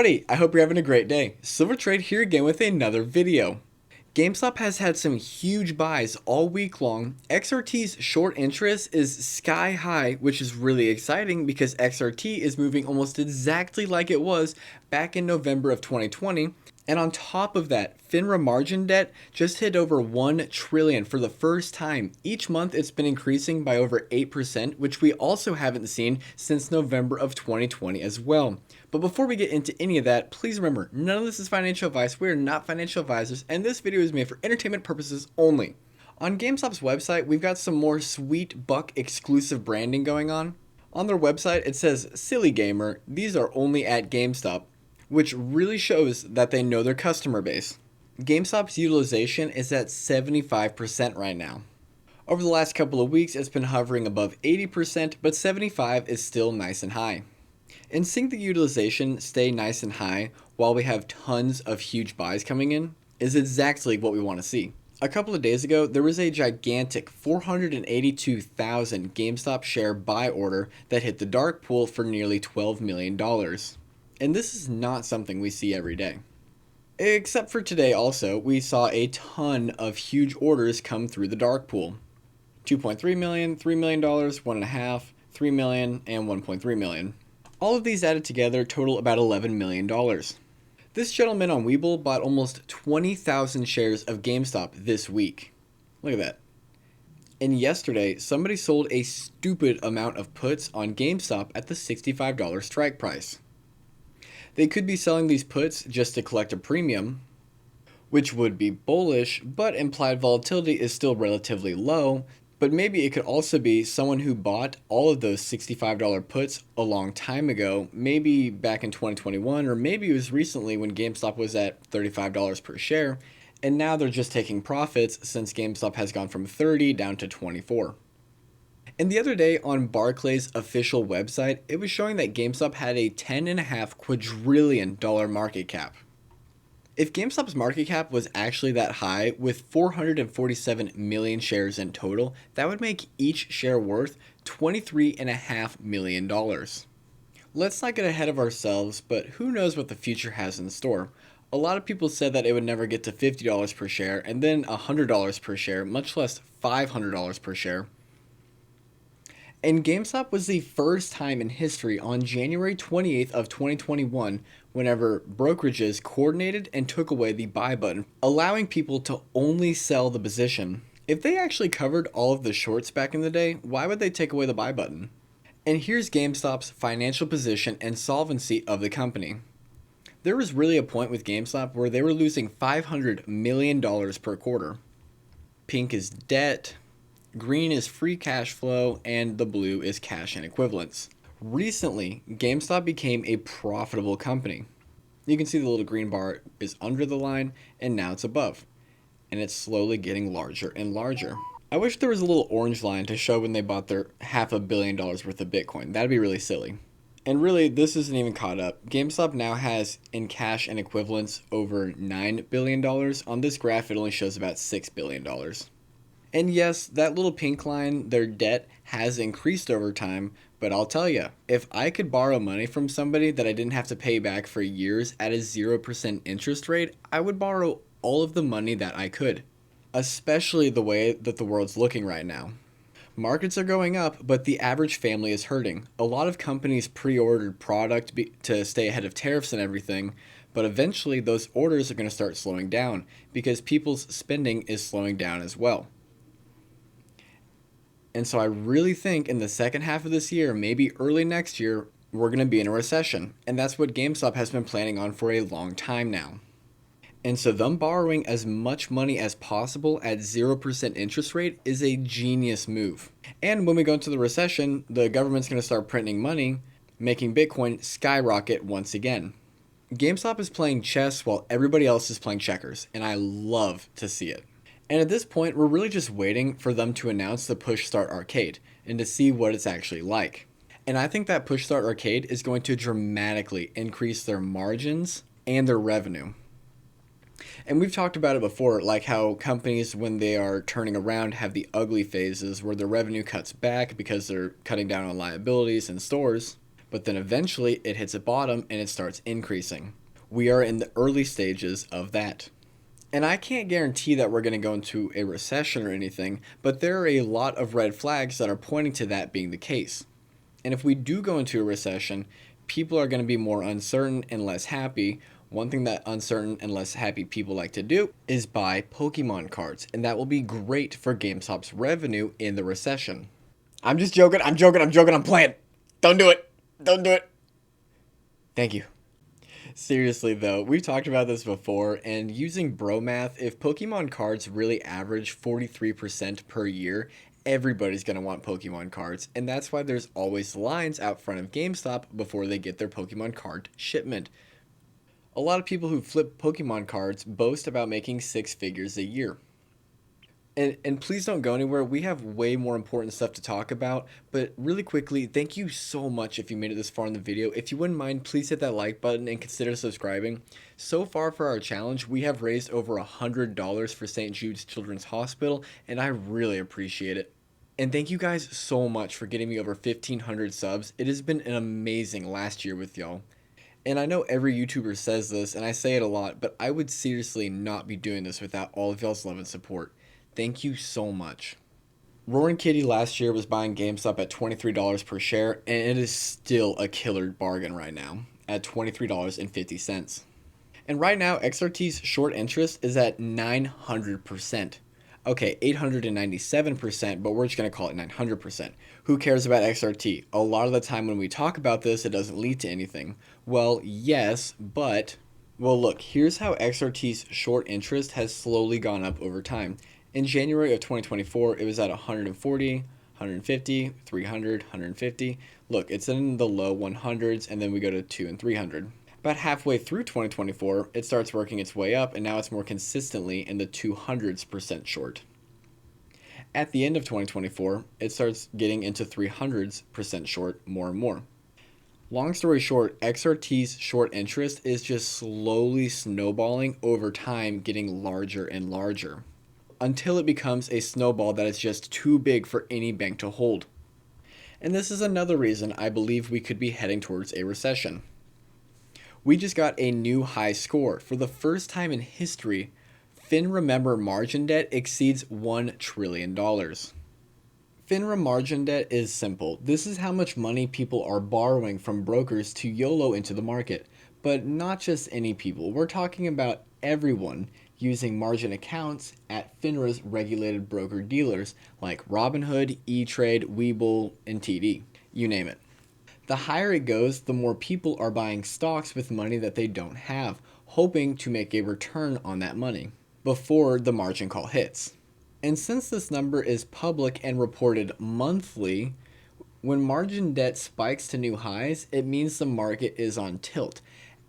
Howdy, I hope you're having a great day. Silver Trade here again with another video. GameStop has had some huge buys all week long. XRT's short interest is sky high, which is really exciting because XRT is moving almost exactly like it was back in November of 2020. And on top of that, FINRA margin debt just hit over 1 trillion for the first time. Each month it's been increasing by over 8%, which we also haven't seen since November of 2020 as well. But before we get into any of that, please remember, none of this is financial advice. We are not financial advisors, and this video is made for entertainment purposes only. On GameStop's website, we've got some more sweet buck exclusive branding going on. On their website, it says, "Silly gamer, these are only at GameStop," which really shows that they know their customer base. GameStop's utilization is at 75% right now. Over the last couple of weeks, it's been hovering above 80%, but 75 is still nice and high. And seeing the utilization stay nice and high while we have tons of huge buys coming in is exactly what we want to see. A couple of days ago, there was a gigantic 482,000 GameStop share buy order that hit the dark pool for nearly $12 million. And this is not something we see every day. Except for today also, we saw a ton of huge orders come through the dark pool. 2.3 million, $3 million, 1.5, 3 million, and 1.3 million. All of these added together total about $11 million. This gentleman on Webull bought almost 20,000 shares of GameStop this week. Look at that. And yesterday, somebody sold a stupid amount of puts on GameStop at the $65 strike price. They could be selling these puts just to collect a premium, which would be bullish, but implied volatility is still relatively low. But maybe it could also be someone who bought all of those $65 puts a long time ago, maybe back in 2021, or maybe it was recently when GameStop was at $35 per share, and now they're just taking profits since GameStop has gone from 30 down to 24. And the other day on Barclays' official website, it was showing that GameStop had a $10.5 quadrillion market cap. If GameStop's market cap was actually that high, with 447 million shares in total, that would make each share worth $23.5 million. Let's not get ahead of ourselves, but who knows what the future has in store. A lot of people said that it would never get to $50 per share, and then $100 per share, much less $500 per share. And GameStop was the first time in history on January 28th of 2021 whenever brokerages coordinated and took away the buy button, allowing people to only sell the position. If they actually covered all of the shorts back in the day, why would they take away the buy button? And here's GameStop's financial position and solvency of the company. There was really a point with GameStop where they were losing $500 million per quarter. Pink is debt. Green is free cash flow, and the blue is cash and equivalents. Recently, GameStop became a profitable company. You can see the little green bar is under the line, and now it's above. And it's slowly getting larger and larger. I wish there was a little orange line to show when they bought their $500 million worth of Bitcoin. That'd be really silly. And really, this isn't even caught up. GameStop now has, in cash and equivalents, over $9 billion. On this graph, it only shows about $6 billion. And yes, that little pink line, their debt has increased over time, but I'll tell you, if I could borrow money from somebody that I didn't have to pay back for years at a 0% interest rate, I would borrow all of the money that I could, especially the way that the world's looking right now. Markets are going up, but the average family is hurting. A lot of companies pre-ordered product to stay ahead of tariffs and everything, but eventually those orders are going to start slowing down because people's spending is slowing down as well. And so I really think in the second half of this year, maybe early next year, we're going to be in a recession. And that's what GameStop has been planning on for a long time now. And so them borrowing as much money as possible at 0% interest rate is a genius move. And when we go into the recession, the government's going to start printing money, making Bitcoin skyrocket once again. GameStop is playing chess while everybody else is playing checkers, and I love to see it. And at this point, we're really just waiting for them to announce the Push Start Arcade and to see what it's actually like. And I think that Push Start Arcade is going to dramatically increase their margins and their revenue. And we've talked about it before, like how companies, when they are turning around, have the ugly phases where their revenue cuts back because they're cutting down on liabilities and stores. but then eventually it hits a bottom and it starts increasing. We are in the early stages of that. And I can't guarantee that we're going to go into a recession or anything, but there are a lot of red flags that are pointing to that being the case. And if we do go into a recession, people are going to be more uncertain and less happy. One thing that uncertain and less happy people like to do is buy Pokemon cards, and that will be great for GameStop's revenue in the recession. I'm just joking, I'm playing. Don't do it. Don't do it. Thank you. Seriously though, we've talked about this before, and using bro math, if Pokemon cards really average 43% per year, everybody's going to want Pokemon cards, and that's why there's always lines out front of GameStop before they get their Pokemon card shipment. A lot of people who flip Pokemon cards boast about making six figures a year. And please don't go anywhere. We have way more important stuff to talk about. But really quickly, thank you so much if you made it this far in the video. If you wouldn't mind, please hit that like button and consider subscribing. So far for our challenge, we have raised over $100 for St. Jude's Children's Hospital, and I really appreciate it. And thank you guys so much for getting me over 1,500 subs. It has been an amazing last year with y'all. And I know every YouTuber says this, and I say it a lot, but I would seriously not be doing this without all of y'all's love and support. Thank you so much. Roaring Kitty last year was buying GameStop at $23 per share, and it is still a killer bargain right now at $23.50. And right now, XRT's short interest is at 900%. Okay, 897%, but we're just going to call it 900%. Who cares about XRT? A lot of the time when we talk about this, it doesn't lead to anything. Well, yes, but... Well, look, here's how XRT's short interest has slowly gone up over time. In January of 2024, it was at 140, 150, 300, 150. Look, it's in the low 100s, and then we go to 2 and 300. About halfway through 2024, it starts working its way up, and now it's more consistently in the 200% short. At the end of 2024, it starts getting into 300% short more and more. Long story short, XRT's short interest is just slowly snowballing over time, getting larger and larger, until it becomes a snowball that is just too big for any bank to hold. And this is another reason I believe we could be heading towards a recession. We just got a new high score. For the first time in history, FINRA member margin debt exceeds $1 trillion. FINRA margin debt is simple. This is how much money people are borrowing from brokers to YOLO into the market. But not just any people. We're talking about everyone using margin accounts at FINRA's regulated broker dealers like Robinhood, E-Trade, Webull, and TD. You name it. The higher it goes, the more people are buying stocks with money that they don't have, hoping to make a return on that money before the margin call hits. And since this number is public and reported monthly, when margin debt spikes to new highs, it means the market is on tilt.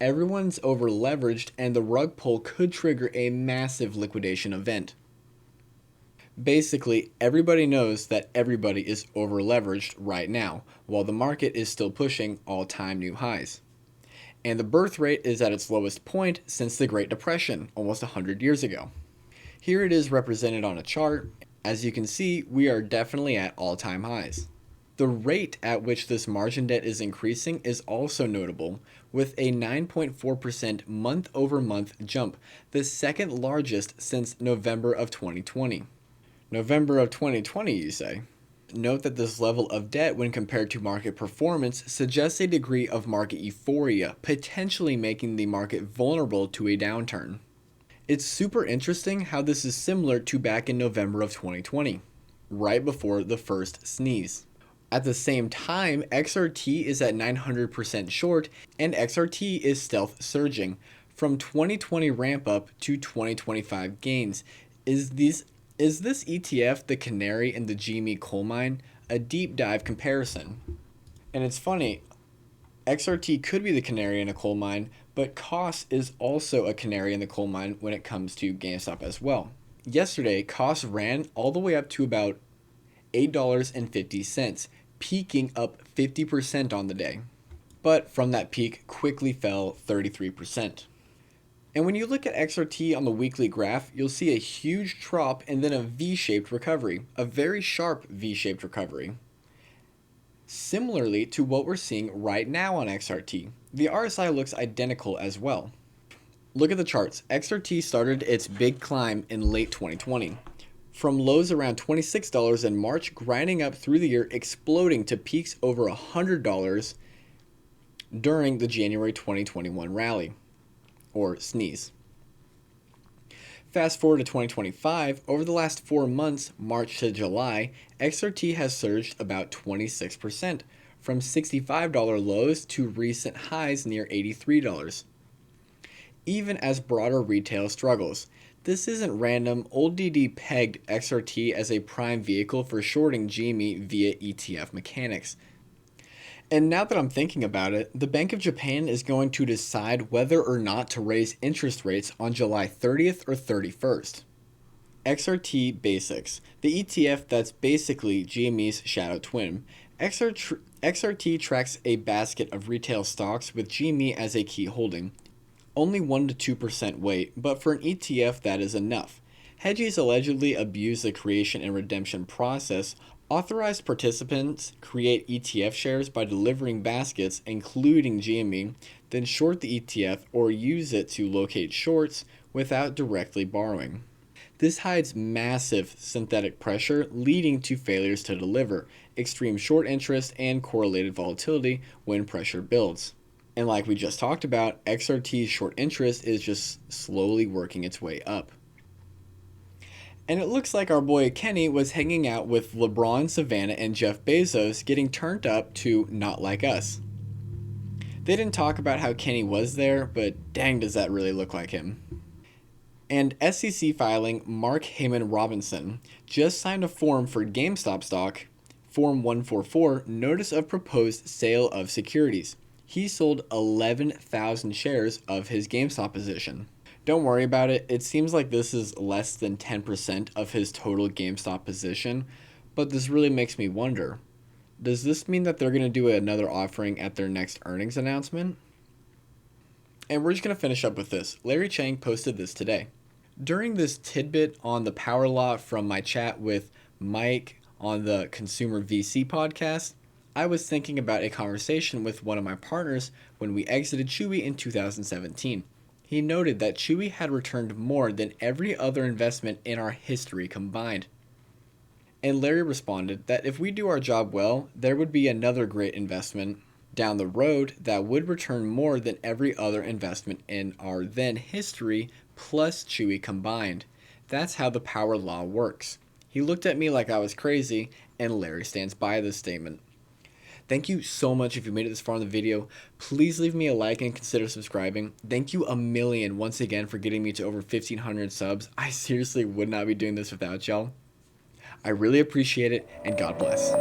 Everyone's over leveraged, and the rug pull could trigger a massive liquidation event. Basically, everybody knows that everybody is over leveraged right now, while the market is still pushing all-time new highs. And the birth rate is at its lowest point since the Great Depression, almost 100 years ago. Here it is represented on a chart. As you can see, we are definitely at all-time highs. The rate at which this margin debt is increasing is also notable, with a 9.4% month-over-month jump, the second largest since November of 2020. November of 2020, you say? Note that this level of debt, when compared to market performance, suggests a degree of market euphoria, potentially making the market vulnerable to a downturn. It's super interesting how this is similar to back in November of 2020, right before the first sneeze. At the same time, XRT is at 900% short, and XRT is stealth surging from 2020 ramp up to 2025 gains. Is this ETF the Canary in the GME coal mine? A deep dive comparison. And it's funny, XRT could be the canary in a coal mine, but COS is also a canary in the coal mine when it comes to GameStop as well. Yesterday, COS ran all the way up to about $8.50, peaking up 50% on the day. But from that peak, quickly fell 33%. And when you look at XRT on the weekly graph, you'll see a huge drop and then a V-shaped recovery, a very sharp V-shaped recovery. similarly to what we're seeing right now on XRT. The RSI looks identical as well. Look at the charts. XRT started its big climb in late 2020. From lows around $26 in March, grinding up through the year, exploding to peaks over $100 during the January 2021 rally, or sneeze. Fast forward to 2025, over the last 4 months, March to July, XRT has surged about 26%, from $65 lows to recent highs near $83. Even as broader retail struggles. This isn't random. Old DD pegged XRT as a prime vehicle for shorting GME via ETF mechanics. And now that I'm thinking about it, the Bank of Japan is going to decide whether or not to raise interest rates on July 30th or 31st. XRT Basics, the ETF that's basically GME's shadow twin. XRT tracks a basket of retail stocks with GME as a key holding. Only 1 to 2% weight, but for an ETF that is enough. Hedges allegedly abuse the creation and redemption process. Authorized participants create ETF shares by delivering baskets, including GME, then short the ETF or use it to locate shorts without directly borrowing. This hides massive synthetic pressure, leading to failures to deliver, extreme short interest, and correlated volatility when pressure builds. And like we just talked about, XRT's short interest is just slowly working its way up. And it looks like our boy Kenny was hanging out with LeBron, Savannah, and Jeff Bezos, getting turned up to Not Like Us. They didn't talk about how Kenny was there, but dang does that really look like him. And SEC filing Mark Heyman Robinson just signed a form for GameStop stock, Form 144, Notice of Proposed Sale of Securities. He sold 11,000 shares of his GameStop position. Don't worry about it. It seems like this is less than 10% of his total GameStop position, but this really makes me wonder. Does this mean that they're going to do another offering at their next earnings announcement? And we're just going to finish up with this. Larry Chang posted this today. During this tidbit on the power law from my chat with Mike on the Consumer VC podcast, I was thinking about a conversation with one of my partners when we exited Chewy in 2017. He noted that Chewy had returned more than every other investment in our history combined. And Larry responded that if we do our job well, there would be another great investment down the road that would return more than every other investment in our then history plus Chewy combined. That's how the power law works. He looked at me like I was crazy, and Larry stands by this statement. Thank you so much if you made it this far in the video. Please leave me a like and consider subscribing. Thank you a million once again for getting me to over 1,500 subs. I seriously would not be doing this without y'all. I really appreciate it, and God bless.